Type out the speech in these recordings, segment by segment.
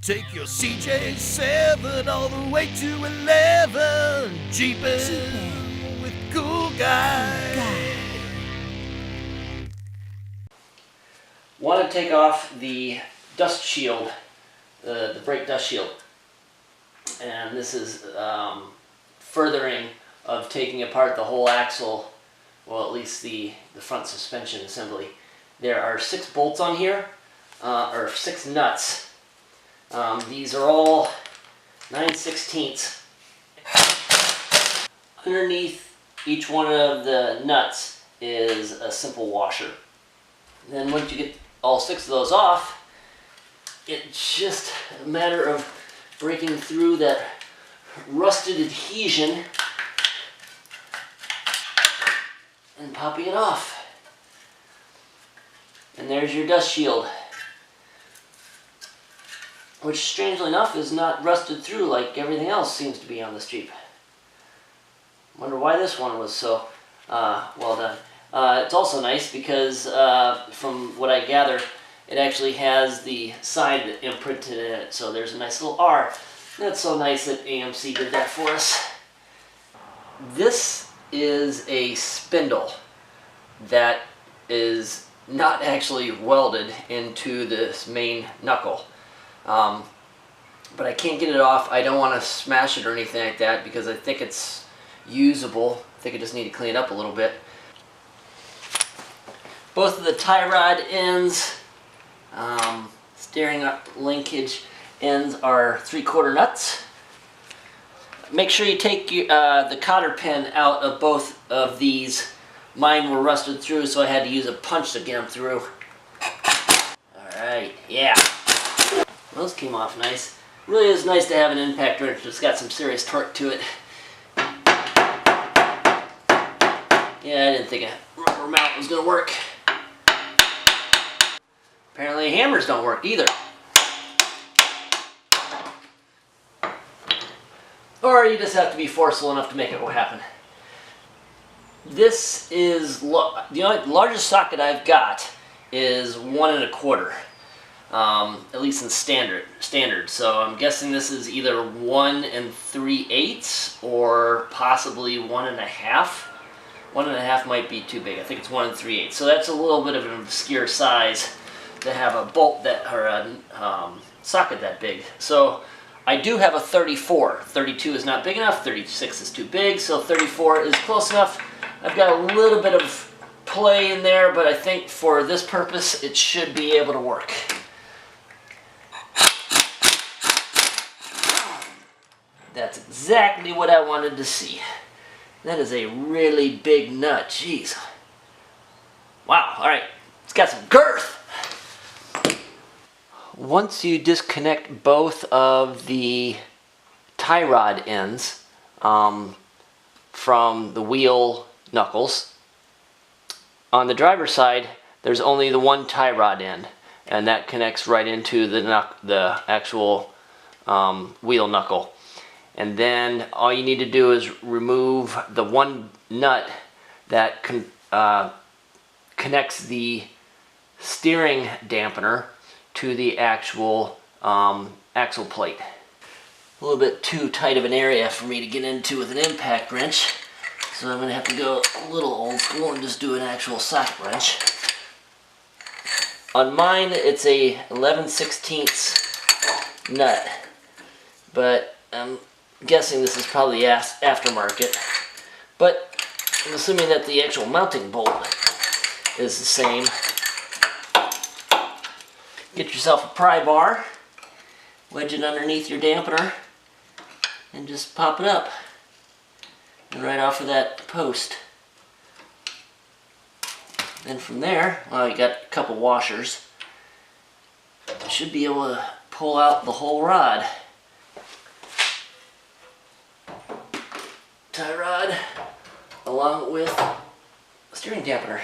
Take your CJ7 all the way to 11. Jeepin' with Cool Guy. Want to take off the dust shield, the brake dust shield, and this is furthering of taking apart the whole axle, well, at least the front suspension assembly. There are 6 bolts on here, or 6 nuts. These are all 9/16. Underneath each one of the nuts is a simple washer. And then once you get all 6 of those off, it's just a matter of breaking through that rusted adhesion and popping it off. And there's your dust shield, which strangely enough is not rusted through like everything else seems to be on this Jeep. Wonder why this one was so well done. It's also nice because from what I gather, it actually has the side imprinted in it, so there's a nice little R. That's so nice that AMC did that for us. This is a spindle that is not actually welded into this main knuckle. But I can't get it off. I don't want to smash it or anything like that because I think it's usable. I think I just need to clean it up a little bit. Both of the tie rod ends, steering up linkage ends are 3/4 nuts. Make sure you take the cotter pin out of both of these. Mine were rusted through, so I had to use a punch to get them through. Alright, yeah. Those came off nice. Really is nice to have an impact wrench that's got some serious torque to it. Yeah, I didn't think a rubber mount was going to work. Apparently hammers don't work either. Or you just have to be forceful enough to make it happen. This is, the largest socket I've got is 1 1/4. At least in standard. So I'm guessing this is either 1 3/8 or possibly 1 1/2. 1 1/2 might be too big. I think it's 1 3/8. So that's a little bit of an obscure size to have a bolt that, or a socket that big. So I do have a 34. 32 is not big enough. 36 is too big. So 34 is close enough. I've got a little bit of play in there, but I think for this purpose it should be able to work. That's exactly what I wanted to see. That is a really big nut. Jeez. Wow. All right. It's got some girth. Once you disconnect both of the tie rod ends from the wheel knuckles, on the driver's side, there's only the one tie rod end, and that connects right into the actual wheel knuckle. And then all you need to do is remove the one nut that connects the steering dampener to the actual axle plate. A little bit too tight of an area for me to get into with an impact wrench, so I'm going to have to go a little old school and just do an actual socket wrench. On mine it's a 11/16 nut, but I'm guessing this is probably aftermarket, but I'm assuming that the actual mounting bolt is the same. Get yourself a pry bar, wedge it underneath your dampener, and just pop it up and right off of that post. Then from there, well, you got a couple washers. You should be able to pull out the whole rod. Tie rod along with a steering dampener.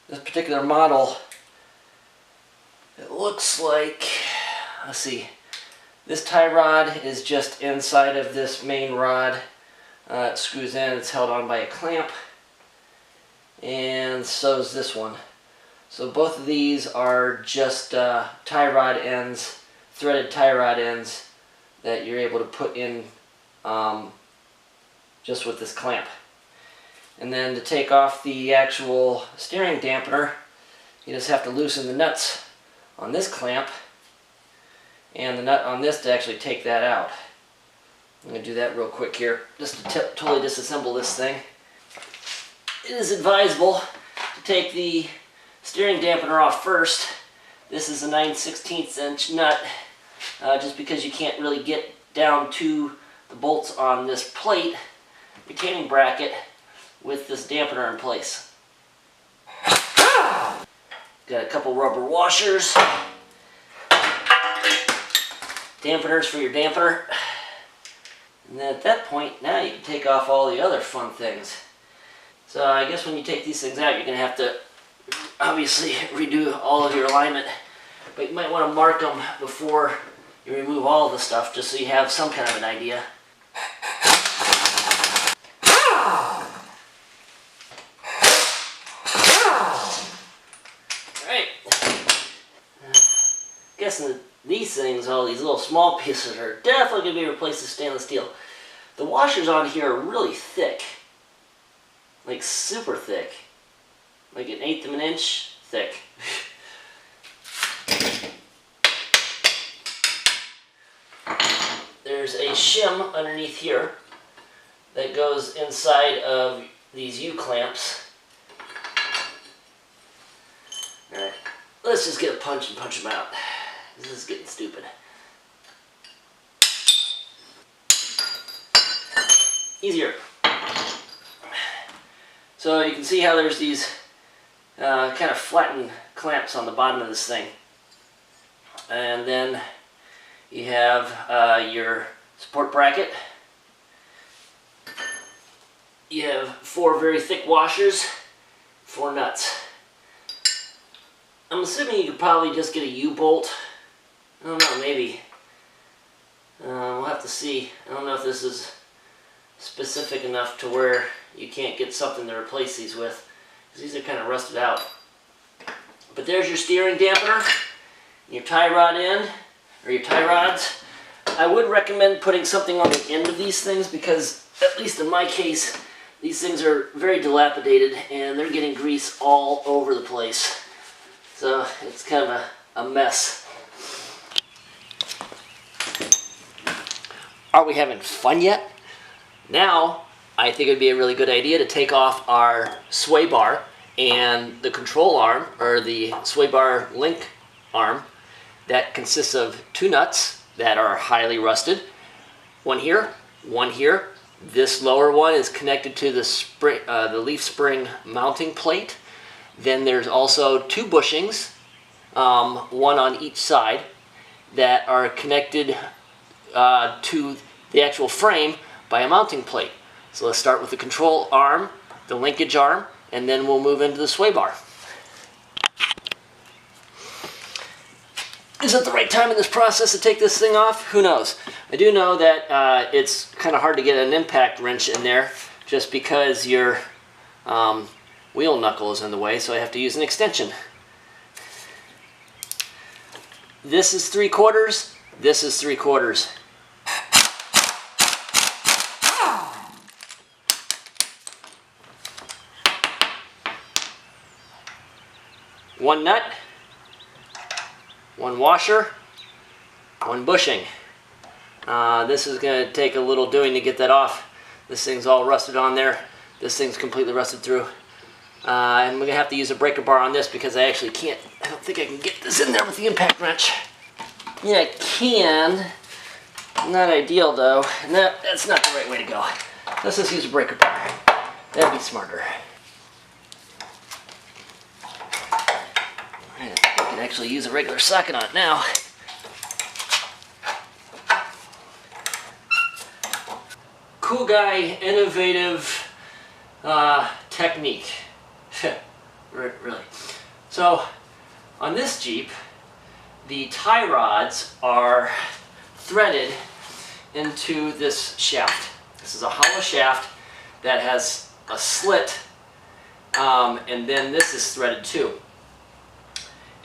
This particular model, it looks like, let's see, this tie rod is just inside of this main rod. It screws in, it's held on by a clamp, and so is this one. So both of these are just tie rod ends, threaded tie rod ends that you're able to put in just with this clamp. And then to take off the actual steering dampener, you just have to loosen the nuts on this clamp and the nut on this to actually take that out. I'm going to do that real quick here, just to totally disassemble this thing. It is advisable to take the steering dampener off first. This is a 9/16 inch nut, just because you can't really get down to the bolts on this plate retaining bracket with this dampener in place. Got a couple rubber washers, dampeners for your dampener, and then at that point, now you can take off all the other fun things. So I guess when you take these things out, you're going to have to obviously redo all of your alignment, but you might want to mark them before you remove all of the stuff, just so you have some kind of an idea. Alright, guessing that these things, all these little small pieces, are definitely going to be replaced with stainless steel. The washers on here are really thick, like super thick, like 1/8 of an inch thick. There's a shim underneath here that goes inside of these U-clamps. Alright, let's just get a punch and punch them out. This is getting stupid. Easier. So you can see how there's these kind of flattened clamps on the bottom of this thing. And then you have your support bracket. You have 4 very thick washers, 4 nuts. I'm assuming you could probably just get a U-bolt. I don't know, maybe. We'll have to see. I don't know if this is specific enough to where you can't get something to replace these with, because these are kind of rusted out. But there's your steering dampener, your tie rod end, or your tie rods. I would recommend putting something on the end of these things, because at least in my case, these things are very dilapidated and they're getting grease all over the place. So it's kind of a mess. Are we having fun yet? Now, I think it would be a really good idea to take off our sway bar and the control arm, or the sway bar link arm, that consists of 2 nuts that are highly rusted. One here, one here. This lower one is connected to the spring, the leaf spring mounting plate. Then there's also 2 bushings, one on each side, that are connected to the actual frame by a mounting plate. So let's start with the control arm, the linkage arm, and then we'll move into the sway bar. Is it the right time in this process to take this thing off? Who knows? I do know that it's kind of hard to get an impact wrench in there, just because your wheel knuckle is in the way, so I have to use an extension. This is 3/4, this is 3/4. One nut, 1 washer, 1 bushing. This is going to take a little doing to get that off. This thing's all rusted on there. This thing's completely rusted through. And we're going to have to use a breaker bar on this, because I actually can't, I don't think I can get this in there with the impact wrench. Yeah, I can. Not ideal though. No, that's not the right way to go. Let's just use a breaker bar. That'd be smarter. I can actually use a regular socket on it now. Cool guy, innovative technique. Really. So, on this Jeep, the tie rods are threaded into this shaft. This is a hollow shaft that has a slit, and then this is threaded too.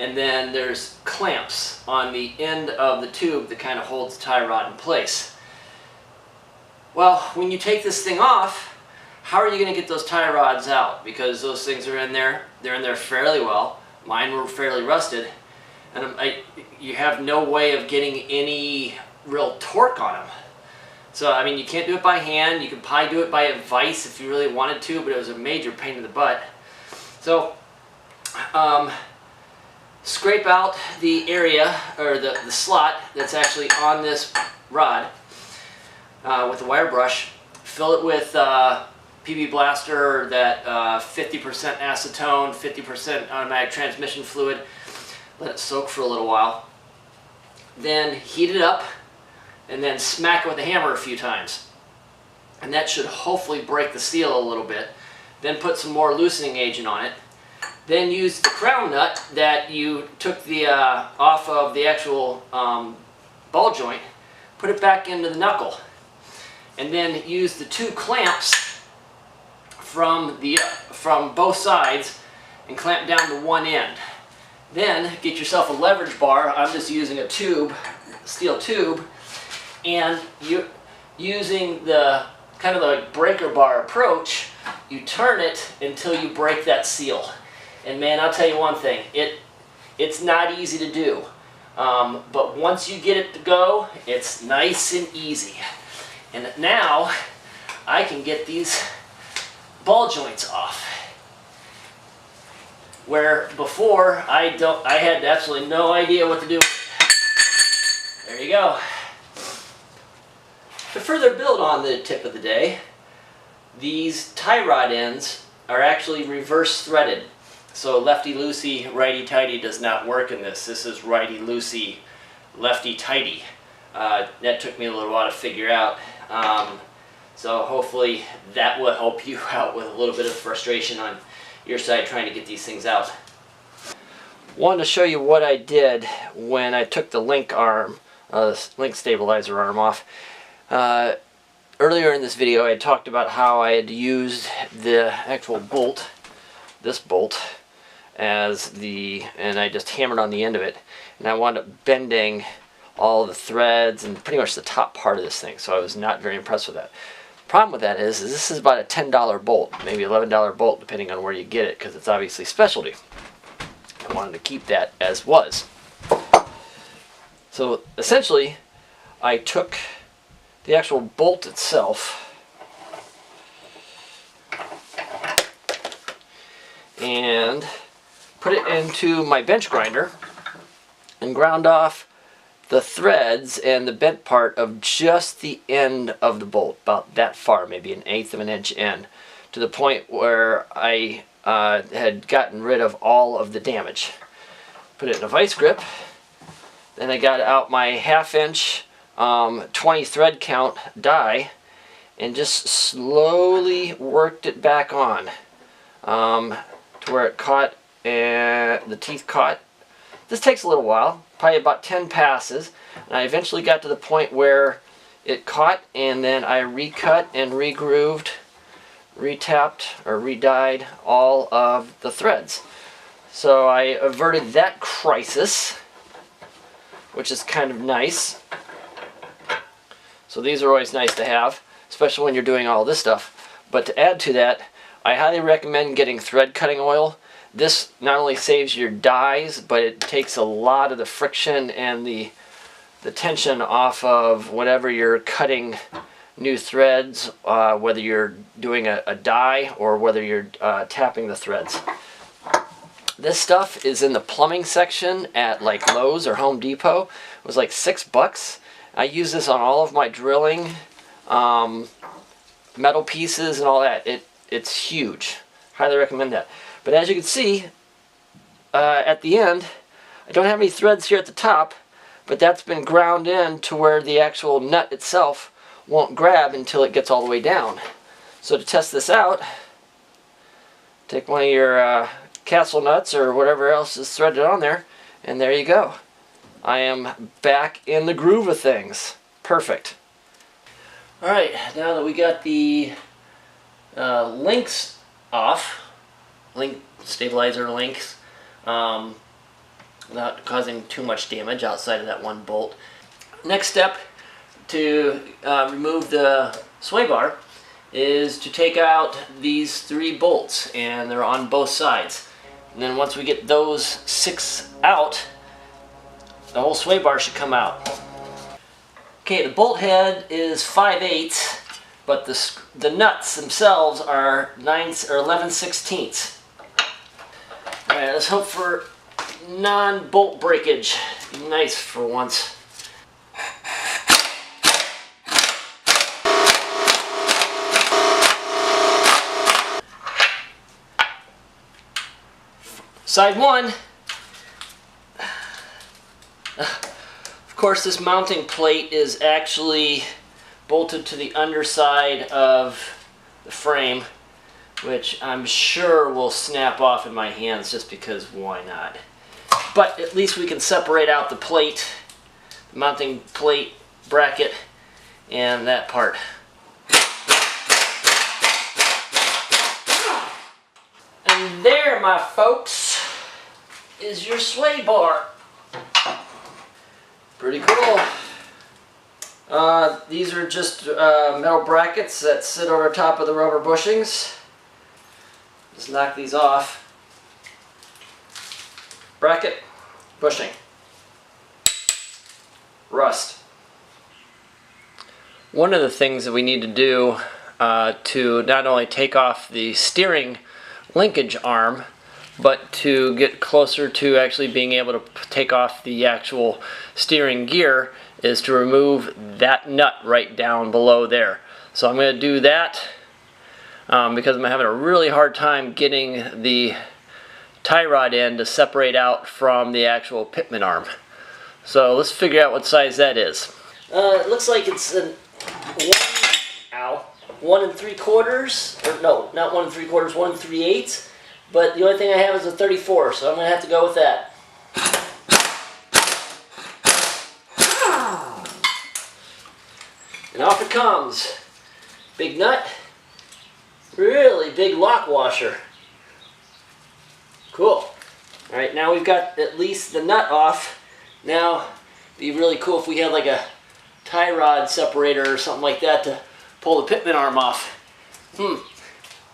and then there's clamps on the end of the tube that kind of holds the tie rod in place. Well, when you take this thing off, how are you going to get those tie rods out? Because those things are in there, they're in there fairly well. Mine were fairly rusted, and you have no way of getting any real torque on them. So, I mean, you can't do it by hand. You could probably do it by a vise if you really wanted to, but it was a major pain in the butt. So, scrape out the area, or the slot that's actually on this rod with a wire brush. Fill it with PB Blaster, that 50% acetone, 50% automatic transmission fluid. Let it soak for a little while. Then heat it up, and then smack it with a hammer a few times. And that should hopefully break the seal a little bit. Then put some more loosening agent on it. Then use the crown nut that you took the off of the actual ball joint, put it back into the knuckle, and then use the two clamps from both sides and clamp down to one end. Then get yourself a leverage bar. I'm just using a tube, steel tube, and you using the kind of like breaker bar approach, you turn it until you break that seal. And man, I'll tell you one thing, it's not easy to do. But once you get it to go, it's nice and easy. And now I can get these ball joints off. Where before I had absolutely no idea what to do. There you go. To further build on the tip of the day, these tie rod ends are actually reverse threaded. So lefty-loosey, righty-tighty does not work in this. This is righty-loosey, lefty-tighty. That took me a little while to figure out. So hopefully that will help you out with a little bit of frustration on your side trying to get these things out. Wanted to show you what I did when I took the link stabilizer arm off. Earlier in this video I talked about how I had used the actual bolt, this bolt, and I just hammered on the end of it, and I wound up bending all the threads and pretty much the top part of this thing, so I was not very impressed with that. Problem with that is this is about a $10 bolt, maybe $11 bolt depending on where you get it, because it's obviously specialty. I wanted to keep that as was. So essentially I took the actual bolt itself and put it into my bench grinder and ground off the threads and the bent part of just the end of the bolt, about that far, maybe 1/8 of an inch in, to the point where I had gotten rid of all of the damage. Put it in a vice grip, then I got out my 1/2 inch 20 thread count die and just slowly worked it back on to where it caught and the teeth caught. This takes a little while, probably about 10 passes, and I eventually got to the point where it caught, and then I recut and regrooved, retapped or re-dyed all of the threads. So I averted that crisis, which is kind of nice. So these are always nice to have, especially when you're doing all this stuff. But to add to that, I highly recommend getting thread cutting oil. This not only saves your dies, but it takes a lot of the friction and the tension off of whatever you're cutting new threads, whether you're doing a die or whether you're tapping the threads. This stuff is in the plumbing section at like Lowe's or Home Depot. It was like $6. I use this on all of my drilling, metal pieces and all that. It's huge. Highly recommend that. But as you can see, at the end, I don't have any threads here at the top, but that's been ground in to where the actual nut itself won't grab until it gets all the way down. So to test this out, take one of your castle nuts or whatever else is threaded on there, and there you go. I am back in the groove of things. Perfect. Alright, now that we got the links off, link stabilizer links, without causing too much damage outside of that one bolt. Next step to remove the sway bar is to take out these 3 bolts, and they're on both sides. And then once we get those 6 out, the whole sway bar should come out. Okay, the bolt head is 5/8, but the nuts themselves are 11/16. All right, let's hope for non-bolt breakage. Be nice for once. Side 1. Of course, this mounting plate is actually bolted to the underside of the frame, which I'm sure will snap off in my hands just because why not? But at least we can separate out the plate, the mounting plate bracket, and that part. And there, my folks, is your sway bar. Pretty cool. These are just metal brackets that sit over top of the rubber bushings. Just knock these off. Bracket, bushing. Rust. One of the things that we need to do to not only take off the steering linkage arm, but to get closer to actually being able to take off the actual steering gear is to remove that nut right down below there. So I'm going to do that because I'm having a really hard time getting the tie rod end to separate out from the actual Pitman arm. So let's figure out what size that is. It looks like it's a 1 3/4, or no, not 1 3/4, 1 3/8. But the only thing I have is a 34, so I'm going to have to go with that. And off it comes. Big nut. Really big lock washer. Cool. Alright, now we've got at least the nut off. Now, it'd be really cool if we had like a tie rod separator or something like that to pull the Pitman arm off.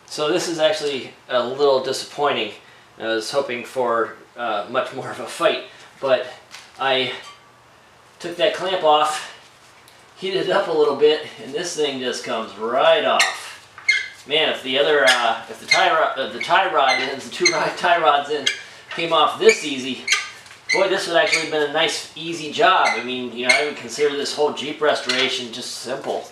So this is actually a little disappointing. I was hoping for much more of a fight, but I took that clamp off, heated it up a little bit, and this thing just comes right off. Man, if the other, if the tie rod ends, the 2 tie rods in, came off this easy, boy, this would actually have been a nice, easy job. I mean, you know, I would consider this whole Jeep restoration just simple.